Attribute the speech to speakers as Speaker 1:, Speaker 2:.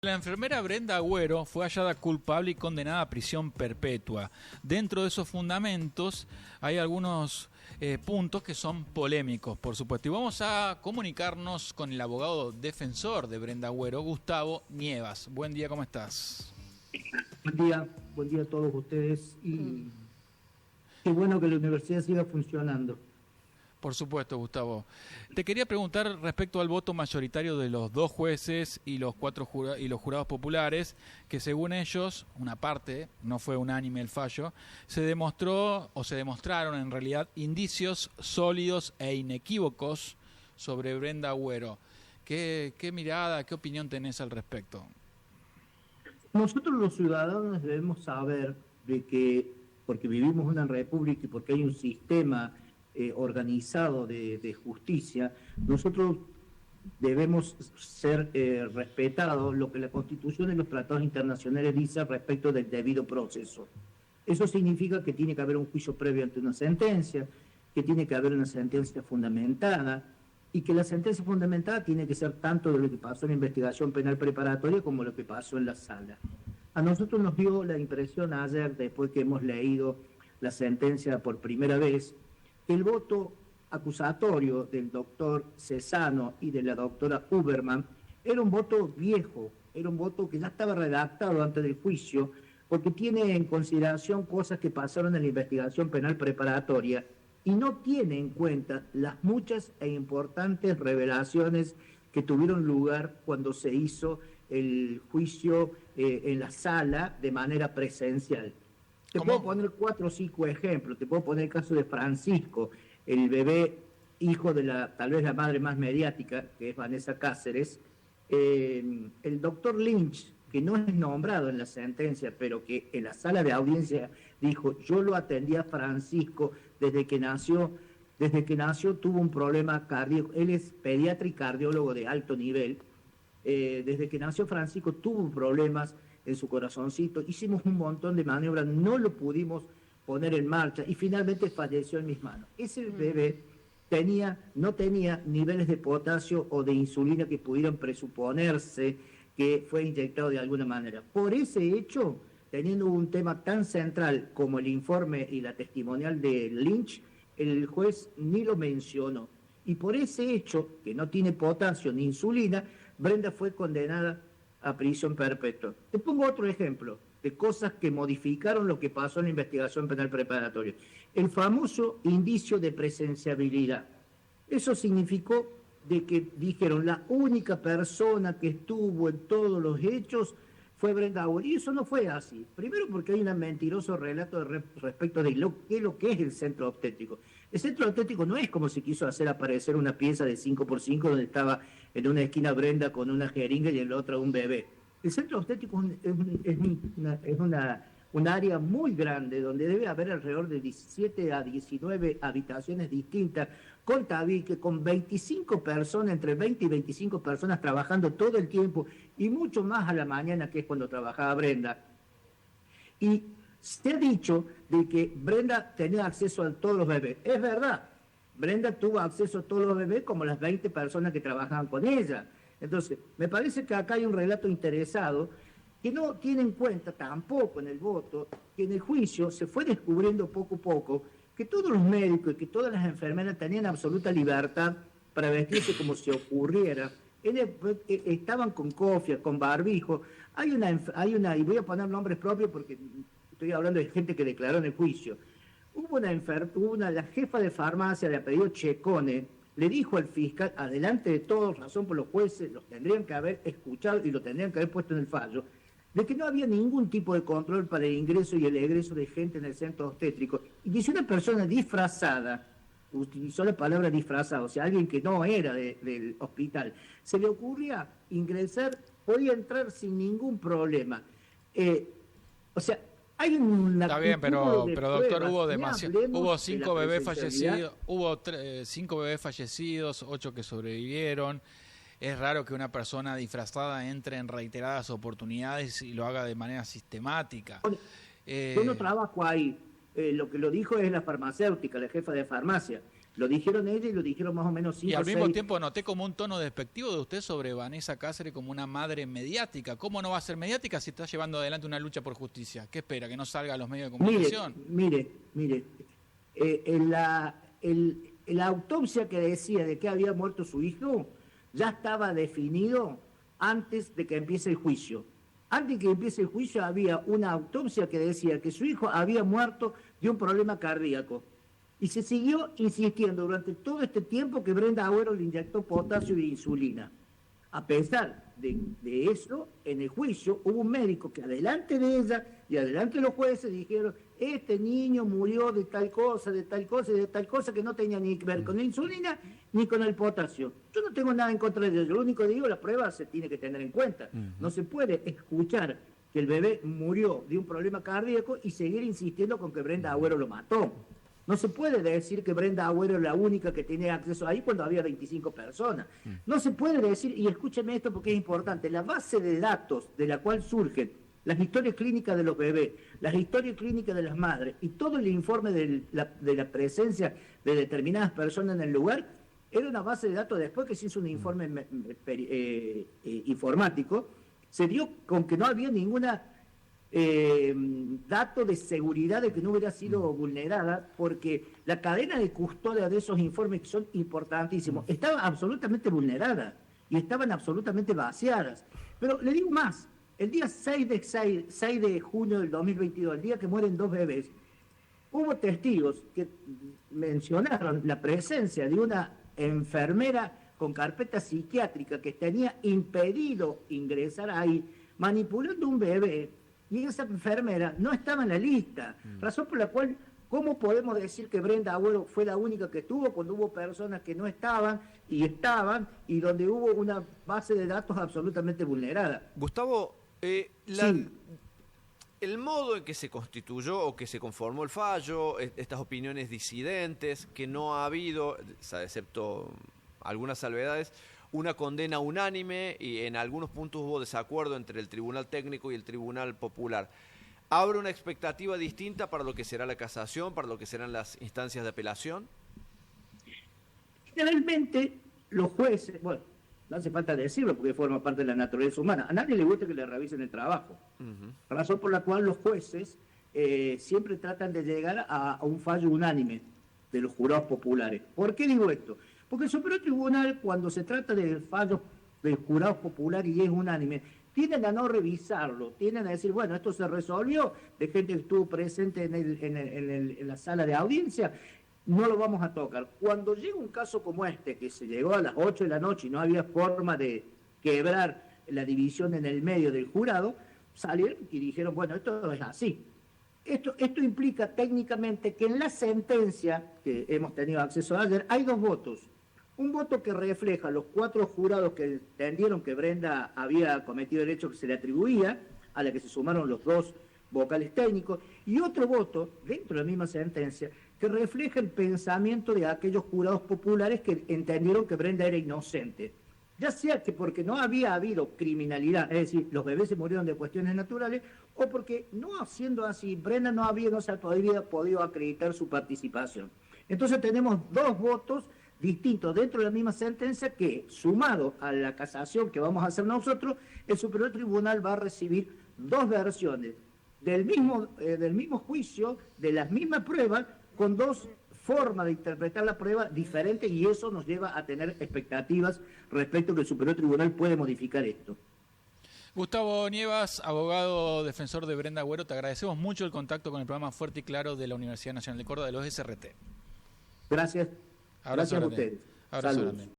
Speaker 1: La enfermera Brenda Agüero fue hallada culpable y condenada a prisión perpetua. Dentro de esos fundamentos hay algunos puntos que son polémicos, por supuesto. Y vamos a comunicarnos con el abogado defensor de Brenda Agüero, Gustavo Nievas. Buen día, ¿cómo estás?
Speaker 2: Buen día a todos ustedes y qué bueno que la universidad siga funcionando.
Speaker 1: Por supuesto, Gustavo. Te quería preguntar respecto al voto mayoritario de los dos jueces y los jurados populares, que según ellos, una parte, no fue unánime el fallo, se demostraron en realidad indicios sólidos e inequívocos sobre Brenda Agüero. ¿Qué mirada, qué opinión tenés al respecto?
Speaker 2: Nosotros los ciudadanos debemos saber de que, porque vivimos una república y porque hay un sistema organizado de justicia, nosotros debemos ser respetados lo que la Constitución y los tratados internacionales dicen respecto del debido proceso. Eso significa que tiene que haber un juicio previo ante una sentencia, que tiene que haber una sentencia fundamentada, y que la sentencia fundamentada tiene que ser tanto de lo que pasó en la investigación penal preparatoria como lo que pasó en la sala. A nosotros nos dio la impresión ayer, después que hemos leído la sentencia por primera vez, que el voto acusatorio del doctor Cesano y de la doctora Huberman era un voto viejo, era un voto que ya estaba redactado antes del juicio, porque tiene en consideración cosas que pasaron en la investigación penal preparatoria y no tiene en cuenta las muchas e importantes revelaciones que tuvieron lugar cuando se hizo el juicio en la sala de manera presencial. Te puedo poner 4 o 5 ejemplos. Te puedo poner el caso de Francisco, el bebé hijo de tal vez la madre más mediática, que es Vanessa Cáceres. El doctor Lynch, que no es nombrado en la sentencia, pero que en la sala de audiencia dijo: yo lo atendí a Francisco desde que nació tuvo un problema cardíaco. Él es pediatra y cardiólogo de alto nivel. Desde que nació Francisco tuvo problemas en su corazoncito, hicimos un montón de maniobras, no lo pudimos poner en marcha y finalmente falleció en mis manos. Ese bebé no tenía niveles de potasio o de insulina que pudieran presuponerse que fue inyectado de alguna manera. Por ese hecho, teniendo un tema tan central como el informe y la testimonial de Lynch, el juez ni lo mencionó. Y por ese hecho, que no tiene potasio ni insulina, Brenda fue condenada a prisión perpetua. Te pongo otro ejemplo de cosas que modificaron lo que pasó en la investigación penal preparatoria. El famoso indicio de presenciabilidad. Eso significó de que dijeron la única persona que estuvo en todos los hechos fue Brenda Agüero. Y eso no fue así. Primero porque hay un mentiroso relato respecto de lo que es el centro obstétrico. El centro obstétrico no es como si quiso hacer aparecer una pieza de 5x5 donde estaba en una esquina Brenda con una jeringa y en la otra un bebé. El centro obstétrico es un área muy grande donde debe haber alrededor de 17 a 19 habitaciones distintas, con tabique, con 25 personas, entre 20 y 25 personas trabajando todo el tiempo y mucho más a la mañana, que es cuando trabajaba Brenda. Y se ha dicho de que Brenda tenía acceso a todos los bebés. Es verdad, Brenda tuvo acceso a todos los bebés como las 20 personas que trabajaban con ella. Entonces, me parece que acá hay un relato interesado que no tiene en cuenta tampoco en el voto, que en el juicio se fue descubriendo poco a poco que todos los médicos y que todas las enfermeras tenían absoluta libertad para vestirse como se ocurriera. Estaban con cofia, con barbijo. Hay una, y voy a poner nombres propios porque estoy hablando de gente que declaró en el juicio. La jefa de farmacia de apellido Checone le dijo al fiscal, adelante de todos, razón por los jueces, los tendrían que haber escuchado y lo tendrían que haber puesto en el fallo, de que no había ningún tipo de control para el ingreso y el egreso de gente en el centro obstétrico, y que si una persona disfrazada, utilizó la palabra disfrazada, o sea, alguien que no era del hospital, se le ocurría ingresar, podía entrar sin ningún problema. O sea, hay una...
Speaker 1: Está bien, pero doctor, hubo 5 bebés fallecidos, hubo 5 bebés fallecidos, 8 que sobrevivieron. Es raro que una persona disfrazada entre en reiteradas oportunidades y lo haga de manera sistemática.
Speaker 2: Yo no trabajo ahí. Lo que lo dijo es la farmacéutica, la jefa de farmacia. Lo dijeron ella y lo dijeron más o menos 5
Speaker 1: Y al
Speaker 2: o 6.
Speaker 1: mismo tiempo noté como un tono despectivo de usted sobre Vanessa Cáceres como una madre mediática. ¿Cómo no va a ser mediática si está llevando adelante una lucha por justicia? ¿Qué espera? ¿Que no salga a los medios de comunicación?
Speaker 2: Mire. La autopsia que decía de que había muerto su hijo ya estaba definido antes de que empiece el juicio. Antes de que empiece el juicio había una autopsia que decía que su hijo había muerto de un problema cardíaco. Y se siguió insistiendo durante todo este tiempo que Brenda Agüero le inyectó potasio e insulina. A pesar de eso, en el juicio hubo un médico que adelante de ella y adelante de los jueces dijeron: este niño murió de tal cosa, de tal cosa y de tal cosa que no tenía ni que ver con la insulina ni con el potasio. Yo no tengo nada en contra de ello. Yo lo único que digo, la prueba se tiene que tener en cuenta. No se puede escuchar que el bebé murió de un problema cardíaco y seguir insistiendo con que Brenda Agüero lo mató. No se puede decir que Brenda Agüero es la única que tiene acceso ahí cuando había 25 personas. No se puede decir, y escúcheme esto porque es importante, la base de datos de la cual surgen las historias clínicas de los bebés, las historias clínicas de las madres y todo el informe de la presencia de determinadas personas en el lugar, era una base de datos. Después que se hizo un informe informático, se dio con que no había ninguna dato de seguridad de que no hubiera sido vulnerada, porque la cadena de custodia de esos informes, que son importantísimos, estaba absolutamente vulnerada y estaban absolutamente vaciadas. Pero le digo más, el día 6 de junio del 2022, el día que mueren 2 bebés, hubo testigos que mencionaron la presencia de una enfermera con carpeta psiquiátrica que tenía impedido ingresar ahí, manipulando un bebé, y esa enfermera no estaba en la lista, razón por la cual, ¿cómo podemos decir que Brenda Agüero fue la única que estuvo cuando hubo personas que no estaban y donde hubo una base de datos absolutamente vulnerada?
Speaker 3: Gustavo,
Speaker 2: Sí.
Speaker 3: el modo en que se constituyó o que se conformó el fallo, estas opiniones disidentes, que no ha habido, excepto algunas salvedades, una condena unánime, y en algunos puntos hubo desacuerdo entre el Tribunal Técnico y el Tribunal Popular. ¿Abre una expectativa distinta para lo que será la casación, para lo que serán las instancias de apelación?
Speaker 2: Generalmente los jueces, bueno, no hace falta decirlo porque forma parte de la naturaleza humana, a nadie le gusta que le revisen el trabajo, razón por la cual los jueces siempre tratan de llegar a un fallo unánime de los jurados populares. ¿Por qué digo esto? Porque el Superior Tribunal, cuando se trata de fallos de jurados populares y es unánime, tienden a no revisarlo, tienden a decir, bueno, esto se resolvió, de gente que estuvo presente en la sala de audiencia, no lo vamos a tocar. Cuando llega un caso como este, que se llegó a las 8 de la noche y no había forma de quebrar la división en el medio del jurado, salieron y dijeron, bueno, esto es así. Esto implica técnicamente que en la sentencia, que hemos tenido acceso a ayer, hay 2 votos. Un voto que refleja los 4 jurados que entendieron que Brenda había cometido el hecho que se le atribuía, a la que se sumaron los 2 vocales técnicos, y otro voto, dentro de la misma sentencia, que refleja el pensamiento de aquellos jurados populares que entendieron que Brenda era inocente. Ya sea que porque no había habido criminalidad, es decir, los bebés se murieron de cuestiones naturales, o porque no siendo así, Brenda no se había podido acreditar su participación. Entonces tenemos 2 votos distintos dentro de la misma sentencia que, sumado a la casación que vamos a hacer nosotros, el Superior Tribunal va a recibir 2 versiones del mismo juicio, de las mismas pruebas, con 2 formas de interpretar la prueba diferentes, y eso nos lleva a tener expectativas respecto a que el Superior Tribunal puede modificar esto.
Speaker 1: Gustavo Nievas, abogado defensor de Brenda Agüero, te agradecemos mucho el contacto con el programa Fuerte y Claro de la Universidad Nacional de Córdoba, de los SRT.
Speaker 2: Gracias.
Speaker 1: Abrazo
Speaker 2: Gracias a
Speaker 1: grande.
Speaker 2: ustedes.
Speaker 1: Abrazo
Speaker 2: Saludos.
Speaker 1: grande.